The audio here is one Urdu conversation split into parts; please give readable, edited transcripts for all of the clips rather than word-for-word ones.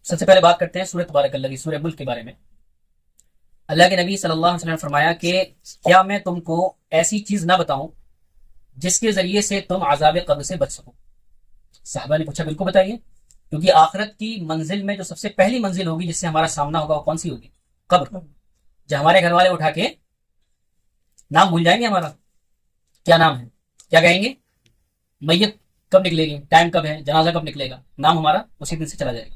سب سے پہلے بات کرتے ہیں سورۃ تبارک اللہ کی، سورہ ملک کے بارے میں۔ اللہ کے نبی صلی اللہ علیہ وسلم نے فرمایا کہ کیا میں تم کو ایسی چیز نہ بتاؤں جس کے ذریعے سے تم عذاب قبر سے بچ سکو؟ صحابہ نے پوچھا بالکل بتائیے، کیونکہ آخرت کی منزل میں جو سب سے پہلی منزل ہوگی جس سے ہمارا سامنا ہوگا وہ کون سی ہوگی؟ قبر۔ جب ہمارے گھر والے اٹھا کے نام بھول جائیں گے ہمارا، کیا نام ہے، کیا کہیں گے؟ میت کب نکلے گی، ٹائم کب ہے، جنازہ کب نکلے گا، نام ہمارا اسی دن سے چلا جائے گا۔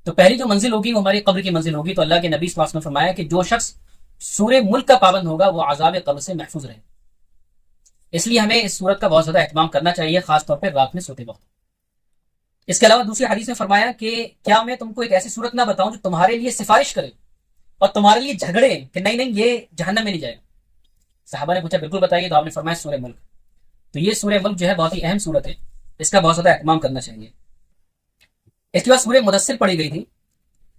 تو پہلی جو منزل ہوگی وہ ہماری قبر کی منزل ہوگی۔ تو اللہ کے نبی صلی اللہ علیہ وسلم نے فرمایا کہ جو شخص سورہ ملک کا پابند ہوگا وہ عذاب قبر سے محفوظ رہے۔ اس لیے ہمیں اس سورت کا بہت زیادہ اہتمام کرنا چاہیے، خاص طور پہ رات میں سوتے وقت۔ اس کے علاوہ دوسری حدیث میں فرمایا کہ کیا میں تم کو ایک ایسی سورت نہ بتاؤں جو تمہارے لیے سفارش کرے اور تمہارے لیے جھگڑے کہ نہیں نہیں یہ جہنم میں نہیں جائے گا؟ صحابہ نے پوچھا بالکل بتائیے، تو آپ نے فرمایا سورہ ملک۔ تو یہ سورہ ملک جو ہے بہت ہی اہم سورت ہے، اس کا بہت زیادہ اہتمام کرنا چاہیے۔ اس کے بعد سورہ مدثر پڑھی گئی تھی۔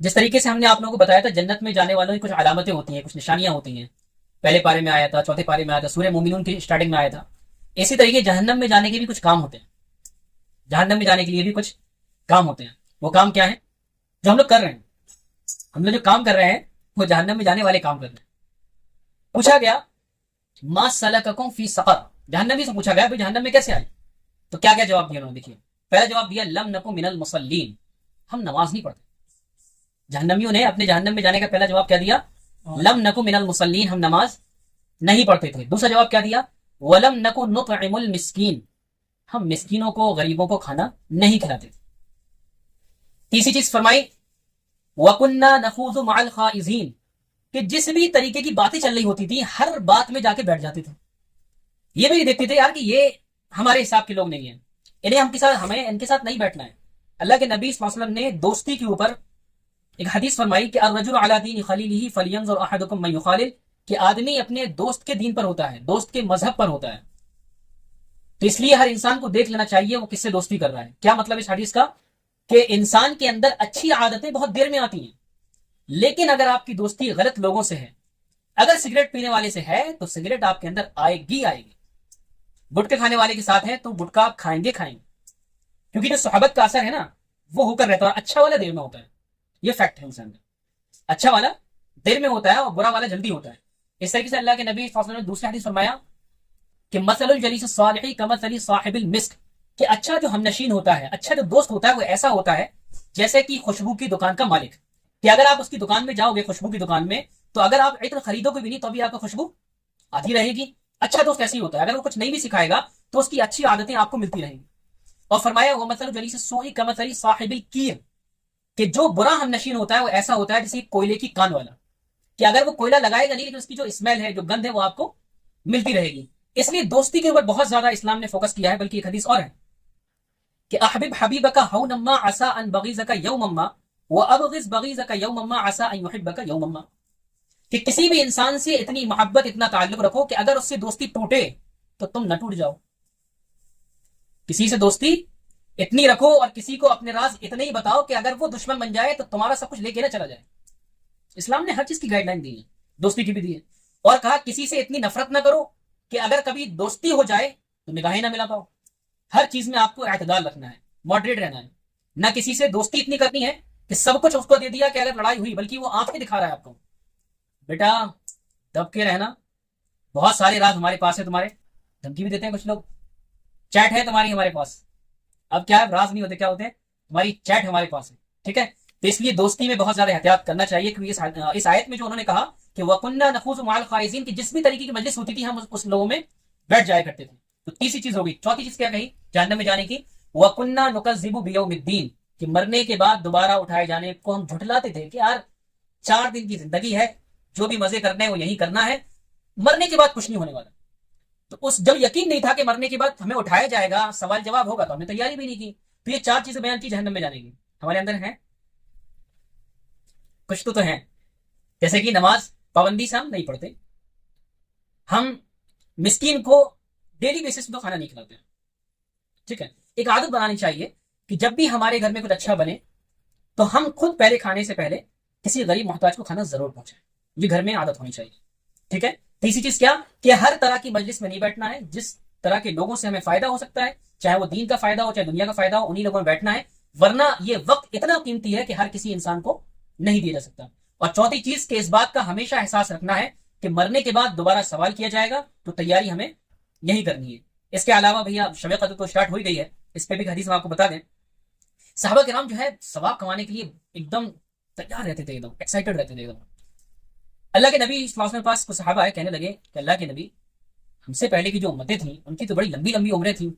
جس طریقے سے ہم نے آپ لوگوں کو بتایا تھا جنت میں جانے والوں کی کچھ علامتیں ہوتی ہیں، کچھ نشانیاں ہوتی ہیں، پہلے پارے میں آیا تھا، چوتھے پارے میں آیا تھا، سورہ مومنون کی اسٹارٹنگ میں آیا تھا۔ اسی طریقے جہنم میں جانے کے بھی کچھ کام ہوتے ہیں، جہنم میں جانے کے لیے بھی کچھ کام ہوتے ہیں۔ وہ کام کیا ہے جو ہم لوگ کر رہے ہیں؟ ہم لوگ جو کام کر رہے ہیں وہ جہنم میں جانے والے کام کر رہے ہیں۔ پوچھا گیا ما سلککم فی سقر، جہنمی سے پوچھا گیا بھائی جہنم میں کیسے آئے؟ تو کیا کیا جواب دیا انہوں نے؟ دیکھیے، پہلا جواب دیا لم نکو من المصلین، ہم نماز نہیں پڑھتے۔ جہنمیوں نے اپنے جہنم میں جانے کا پہلا جواب کیا دیا؟ لم نکو من المصلین، ہم نماز نہیں پڑھتے تھے۔ دوسرا جواب کیا دیا؟ ولم نکو نطعم المسکین، ہم مسکینوں کو، غریبوں کو کھانا نہیں کھلاتے تھے۔ تیسری چیز فرمائی وَكُنَّا نَخُوضُ مَعَ الْخَائِضِينَ، کہ جس بھی طریقے کی باتیں چل رہی ہوتی تھی ہر بات میں جا کے بیٹھ جاتے تھے۔ یہ بھی دیکھتے تھے یار کہ یہ ہمارے حساب کے لوگ نہیں ہیں، انہیں ہمیں ان کے ساتھ نہیں بیٹھنا ہے۔ اللہ کے نبی صلی اللہ علیہ وسلم نے دوستی کے اوپر ایک حدیث فرمائی کہ الرجل علی دین خلیلہ فلینظر احدکم من یخالل، کہ آدمی اپنے دوست کے دین پر ہوتا ہے، دوست کے مذہب پر ہوتا ہے۔ تو اس لیے ہر انسان کو دیکھ لینا چاہیے وہ کس سے دوستی کر رہا ہے۔ کیا مطلب اس حدیث کا؟ کہ انسان کے اندر اچھی عادتیں بہت دیر میں آتی ہیں، لیکن اگر آپ کی دوستی غلط لوگوں سے ہے، اگر سگریٹ پینے والے سے ہے تو سگریٹ آپ کے اندر آئے گی۔ گٹکے کھانے والے کے ساتھ ہے تو گٹکا کھائیں گے، کیونکہ جو صحبت کا اثر ہے نا وہ ہو کر رہتا ہے، اچھا والا دیر میں ہوتا ہے، یہ فیکٹ ہے انسان کا، اچھا والا دیر میں ہوتا ہے اور برا والا جلدی ہوتا ہے۔ اس طریقے سے اللہ کے نبی صلی اللہ علیہ وسلم نے دوسری حدیث فرمایا کہ مثل الجلیس الصالح کمثل صاحب المسک، کہ اچھا جو ہم نشین ہوتا ہے، اچھا جو دوست ہوتا ہے وہ ایسا ہوتا ہے جیسے کہ خوشبو کی دکان کا مالک، کہ اگر آپ اس کی دکان میں جاؤ گے، خوشبو کی دکان میں، تو اگر آپ عطر خریدو گے بھی نہیں تو بھی آپ کو خوشبو آتی رہے گی۔ اچھا دوست ایسے ہی ہوتا ہے، اگر وہ کچھ نہیں بھی سکھائے گا تو اس کی اچھی عادتیں آپ کو ملتی رہیں گی۔ اور فرمایا وہ مثل الجلیس السوء کمثل صاحب الکیر، کہ جو برا ہم نشین ہوتا ہے وہ ایسا ہوتا ہے جیسے کوئلے کی کان والا، کہ اگر وہ کوئلہ لگائے گا نہیں لیکن اس کی جو اسمیل ہے، جو گند ہے، وہ آپ کو ملتی رہے گی۔ اس لیے دوستی کے اوپر بہت زیادہ اسلام نے فوکس کیا ہے۔ بلکہ ایک حدیث اور ہے کہ احبب حبیبک ہونا ما عسى ان بغیضک یوما ما وابغض بغیضک یوما ما عسى ان یحبک یوما ما، کہ کسی بھی انسان سے اتنی محبت، اتنا تعلق رکھو کہ اگر اس سے دوستی ٹوٹے تو تم نہ ٹوٹ جاؤ۔ کسی سے دوستی اتنی رکھو اور کسی کو اپنے راز اتنے ہی بتاؤ کہ اگر وہ دشمن بن جائے تو تمہارا سب کچھ لے کے نہ چلا جائے۔ اسلام نے ہر چیز کی گائیڈ لائن دی ہے، دوستی کی بھی دی ہے، اور کہا کسی سے اتنی نفرت نہ کرو کہ اگر کبھی دوستی ہو جائے تو نگاہیں نہ ملا پاؤ۔ ہر چیز میں آپ کو اعتدال رکھنا ہے، ماڈریٹ رہنا ہے، نہ کسی سے دوستی اتنی کرنی ہے کہ سب کچھ اس کو دے دیا کہ اگر لڑائی ہوئی، بلکہ وہ آنکھیں دکھا رہا ہے آپ کو، بیٹا دب کے رہنا، بہت سارے راز ہمارے پاس ہے، تمہارے دھمکی بھی دیتے ہیں کچھ لوگ، چیٹ ہے تمہاری ہمارے پاس، اب کیا ہے راز نہیں ہوتے، کیا ہوتے ہیں تمہاری چیٹ ہمارے پاس ہے، ٹھیک ہے۔ تو اس لیے دوستی میں بہت زیادہ احتیاط کرنا چاہیے، کیونکہ اس آیت میں جو انہوں نے کہا کہ وَكُنَّا نَخُوضُ مَعَ الْخَائِضِينَ، کہ جس بھی طریقے کی مجلس ہوتی تھی ہم اس لوگوں میں بیٹھ جایا کرتے تھے۔ تو تیسری چیز ہوگی۔ چوتھی چیز کیا کہی جہنم میں جانے کی؟ وَكُنَّا نُكَذِّبُ بِيَوْمِ الدِّينِ، کہ مرنے کے بعد دوبارہ اٹھائے جانے کو ہم جھٹلاتے تھے کہ یار 4 دن کی زندگی ہے، جو بھی مزے کرنے ہیں وہ یہی کرنا ہے، مرنے کے بعد کچھ نہیں ہونے والا۔ تو جب یقین نہیں تھا کہ مرنے کے بعد ہمیں اٹھایا جائے گا، سوال جواب ہوگا، تو ہم نے تیاری بھی نہیں کی۔ تو یہ 4 چیزیں بیان کی جہنم میں جانے کی، ہمارے اندر ہیں کچھ تو ہیں، جیسے کہ نماز پابندی سے ہم نہیں پڑھتے، ہم مسکین کو ڈیلی بیسس پہ کھانا نہیں کھلاتے ہیں، ٹھیک ہے۔ ایک عادت بنانی چاہیے کہ جب بھی ہمارے گھر میں کچھ اچھا بنے تو ہم خود پہلے کھانے سے پہلے کسی غریب محتاج کو کھانا ضرور پہنچائیں، یہ گھر میں عادت ہونی چاہیے، ٹھیک ہے۔ تیسری چیز کیا کہ ہر طرح کی مجلس میں نہیں بیٹھنا ہے، جس طرح کے لوگوں سے ہمیں فائدہ ہو سکتا ہے، چاہے وہ دین کا فائدہ ہو چاہے دنیا کا فائدہ ہو، انہی لوگوں میں بیٹھنا ہے۔ ورنہ یہ وقت اتنا قیمتی ہے کہ ہر کسی انسان کو نہیں دیا جا سکتا. اور چوتھی چیز کہ اس بات کا ہمیشہ احساس رکھنا ہے کہ مرنے کے بعد دوبارہ سوال کیا جائے گا, تو تیاری ہمیں یہی کرنی ہے. اس کے علاوہ بھیا شب قدر تو اسٹارٹ ہو ہی گئی ہے, اس پہ بھی حدیث ہم آپ کو بتا دیں. صحابہ کرام جو ہے ثواب کمانے کے لیے ایک دم تیار رہتے تھے, ایک دم ایکسائٹڈ رہتے تھے ایک دم. اللہ کے نبی صلی اللہ علیہ وسلم کے پاس کچھ صحابہ آئے, کہنے لگے کہ اللہ کے نبی, ہم سے پہلے کی جو امتیں تھیں ان کی تو بڑی لمبی لمبی عمریں تھیں,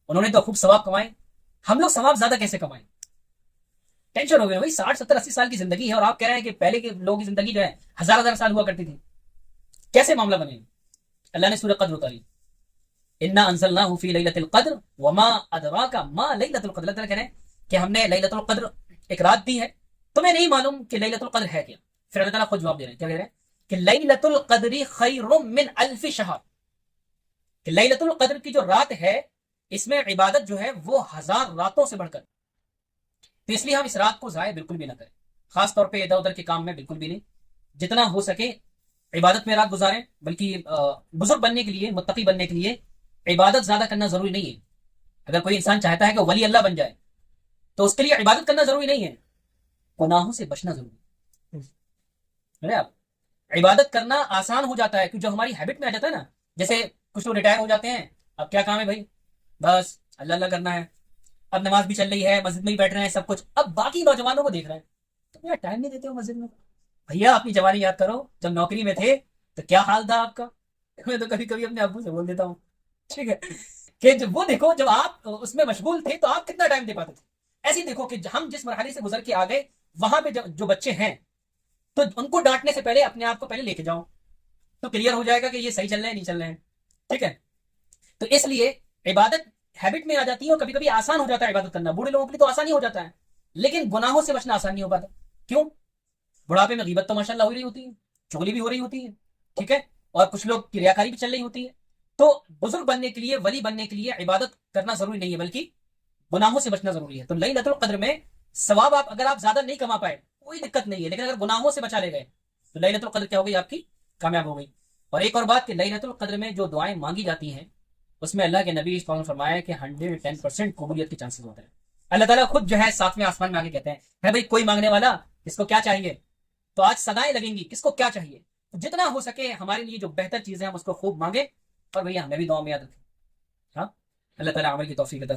انہوں نے تو خوب ثواب کمائے, ہم لوگ ثواب زیادہ کیسے کمائیں؟ ٹینشن ہو گیا بھائی, 60 70 80 سال کی زندگی ہے اور آپ کہہ رہے ہیں کہ پہلے کے لوگوں کی زندگی جو ہے ہزار سال ہوا کرتی تھی, کیسے معاملہ بنے؟ اللہ نے سورہ قدر اتاری, انا انزلناہ فی لیلۃ القدر وما ادراک ما لیلۃ القدر. اللہ تعالیٰ کہہ رہے ہیں کہ ہم نے لیلۃ القدر ایک رات دی ہے, تمہیں نہیں معلوم کہ لیلۃ القدر ہے کیا؟ پھر اللہ تعالیٰ خود جواب دے رہے ہیں, کیا کہہ رہے ہیں کہ لیلۃ القدر خیر من الف شہر, کہ لیلۃ القدر کی جو رات ہے اس میں عبادت جو ہے وہ 1000 راتوں سے بڑھ کر. تو اس لیے ہم اس رات کو ضائع بالکل بھی نہ کریں, خاص طور پہ ادھر ادھر کے کام میں بالکل بھی نہیں. جتنا ہو سکے عبادت میں رات گزاریں, بلکہ بزرگ بننے کے لیے, متقی بننے کے لیے عبادت زیادہ کرنا ضروری نہیں ہے. اگر کوئی انسان چاہتا ہے کہ ولی اللہ بن جائے تو اس کے لیے عبادت کرنا ضروری نہیں ہے, گناہوں سے بچنا ضروری ہے. آپ عبادت کرنا آسان ہو جاتا ہے, کیونکہ جو ہماری ہیبٹ میں آ جاتا ہے نا, جیسے کچھ لوگ ریٹائر ہو جاتے ہیں, اب کیا کام ہے بھائی, بس اللہ اللہ کرنا ہے, اب نماز بھی چل رہی ہے, مسجد میں ہی بیٹھ رہے ہیں, سب کچھ. اب باقی نوجوانوں کو دیکھ رہے ہیں, تو یار ٹائم نہیں دیتے ہو مسجد میں. بھیا اپنی جوانی یاد کرو, جب نوکری میں تھے تو کیا حال تھا آپ کا. میں تو کبھی کبھی اپنے ابو سے بول دیتا ہوں, ٹھیک ہے, کہ جب وہ دیکھو جب آپ اس میں مشغول تھے تو آپ کتنا ٹائم دے پاتے تھے. ایسے ہی دیکھو کہ ہم جس مرحلے سے گزر کے آ گئے وہاں پہ جو بچے ہیں تو ان کو ڈانٹنے سے پہلے اپنے آپ کو پہلے لے کے جاؤ, تو کلیئر ہو جائے گا کہ یہ صحیح چل رہے ہیں نہیں چل رہے ہیں. ٹھیک ہے, تو اس لیے عبادت ہیبٹ میں آ جاتی ہے اور کبھی کبھی آسان ہو جاتا ہے عبادت کرنا. بوڑھے لوگوں کے لیے تو آسان ہی ہو جاتا ہے, لیکن گناہوں سے بچنا آسان نہیں ہو پاتا. کیوں؟ بڑھاپے میں غیبت تو ماشاءاللہ ہو رہی ہوتی ہے, چغلی بھی ہو رہی ہوتی ہے, ٹھیک ہے, اور کچھ لوگ کی ریاکاری بھی چل رہی ہوتی ہے. تو بزرگ بننے کے لیے, ولی بننے کے لیے عبادت کرنا ضروری نہیں ہے, بلکہ گناہوں سے بچنا ضروری ہے. تو لیلۃ القدر میں ثواب اگر آپ زیادہ نہیں کما پائے کوئی دقت نہیں ہے, لیکن اگر گناہوں سے بچا لے گئے تو لیلۃ القدر کیا ہو گئی, آپ کی کامیاب ہو گئی. اور ایک اور بات کہ لیلۃ القدر میں جو دعائیں مانگی جاتی ہیں اس میں اللہ کے نبی صلی اللہ علیہ وسلم نے فرمایا کہ 110% قبولیت کے چانسز ہوتے ہیں. اللہ تعالیٰ خود جو ہے 7ویں آسمان میں آ کے کہتے ہیں, ہے بھائی کوئی مانگنے والا, کس کو کیا چاہیے؟ تو آج صدائیں لگیں گی, کس کو کیا چاہیے. جتنا ہو سکے ہمارے لیے جو بہتر چیزیں ہم اس کو خوب مانگیں, اور بھیا ہمیں بھی دعا میں یاد رکھیں. ہاں, اللہ تعالیٰ عمل کی توفیق عطا فرمائے.